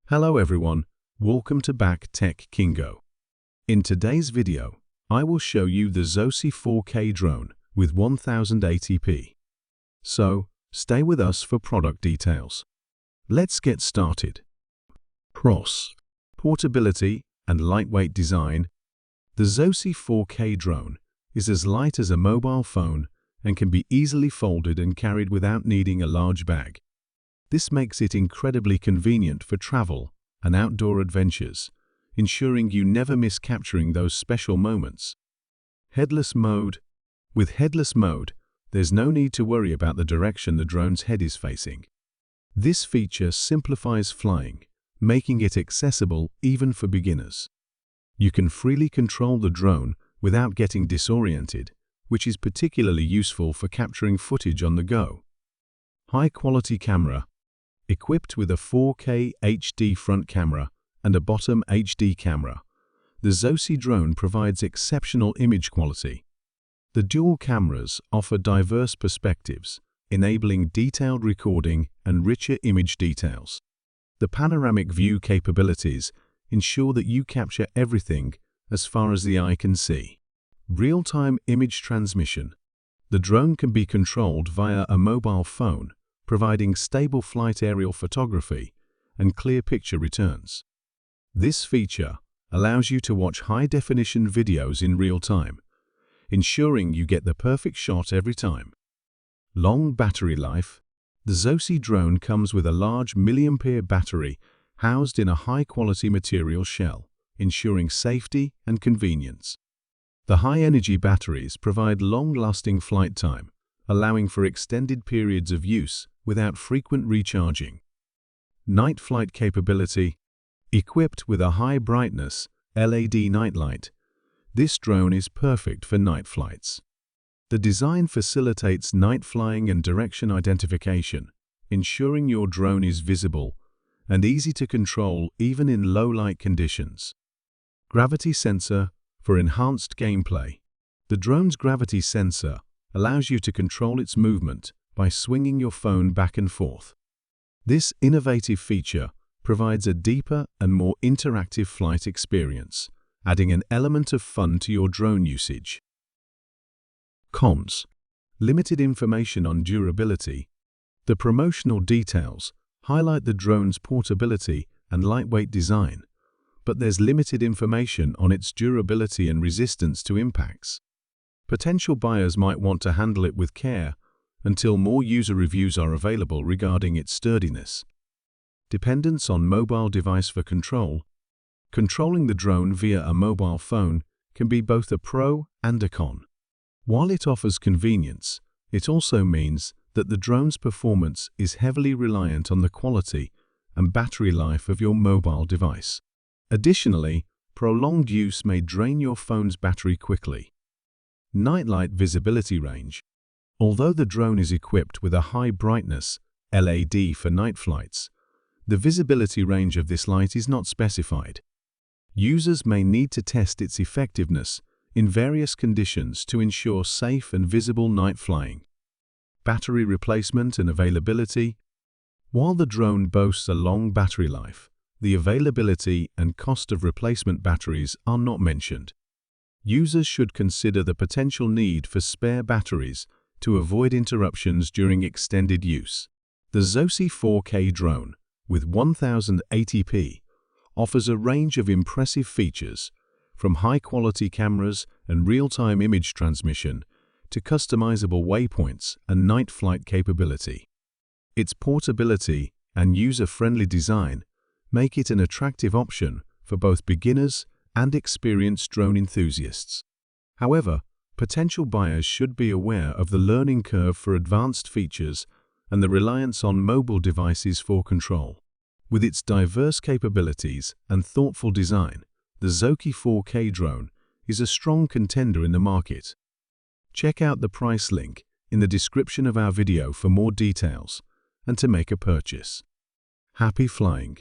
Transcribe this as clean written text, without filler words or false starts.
Hello everyone, welcome to Back Tech Kingo. In today's video, I will show you the Zoci 4K drone with 1080p. So, stay with us for product details. Let's get started. Pros: portability and lightweight design. The Zoci 4K drone is as light as a mobile phone and can be easily folded and carried without needing a large bag. This makes it incredibly convenient for travel and outdoor adventures, ensuring you never miss capturing those special moments. Headless mode. With headless mode, there's no need to worry about the direction the drone's head is facing. This feature simplifies flying, making it accessible even for beginners. You can freely control the drone without getting disoriented, which is particularly useful for capturing footage on the go. High-quality camera. Equipped with a 4K HD front camera and a bottom HD camera, the Zoci drone provides exceptional image quality. The dual cameras offer diverse perspectives, enabling detailed recording and richer image details. The panoramic view capabilities ensure that you capture everything as far as the eye can see. Real-time image transmission. The drone can be controlled via a mobile phone, providing stable flight aerial photography and clear picture returns. This feature allows you to watch high-definition videos in real time, ensuring you get the perfect shot every time. Long battery life. The Zoci drone comes with a large milliampere battery housed in a high-quality material shell, ensuring safety and convenience. The high-energy batteries provide long-lasting flight time, allowing for extended periods of use without frequent recharging. Night flight capability. Equipped with a high-brightness LED nightlight, this drone is perfect for night flights. The design facilitates night flying and direction identification, ensuring your drone is visible and easy to control even in low-light conditions. Gravity sensor for enhanced gameplay. The drone's gravity sensor allows you to control its movement by swinging your phone back and forth. This innovative feature provides a deeper and more interactive flight experience, adding an element of fun to your drone usage. Cons: limited information on durability. The promotional details highlight the drone's portability and lightweight design, but there's limited information on its durability and resistance to impacts. Potential buyers might want to handle it with care until more user reviews are available regarding its sturdiness. Dependence on mobile device for control. Controlling the drone via a mobile phone can be both a pro and a con. While it offers convenience, it also means that the drone's performance is heavily reliant on the quality and battery life of your mobile device. Additionally, prolonged use may drain your phone's battery quickly. Nightlight visibility range. Although the drone is equipped with a high-brightness LED for night flights, the visibility range of this light is not specified. Users may need to test its effectiveness in various conditions to ensure safe and visible night flying. Battery replacement and availability. While the drone boasts a long battery life, the availability and cost of replacement batteries are not mentioned. Users should consider the potential need for spare batteries to avoid interruptions during extended use. The Zoci 4K drone with 1080p offers a range of impressive features, from high-quality cameras and real-time image transmission to customizable waypoints and night flight capability. Its portability and user-friendly design make it an attractive option for both beginners and experienced drone enthusiasts. However, potential buyers should be aware of the learning curve for advanced features and the reliance on mobile devices for control. With its diverse capabilities and thoughtful design, the Zoci 4K drone is a strong contender in the market. Check out the price link in the description of our video for more details and to make a purchase. Happy flying!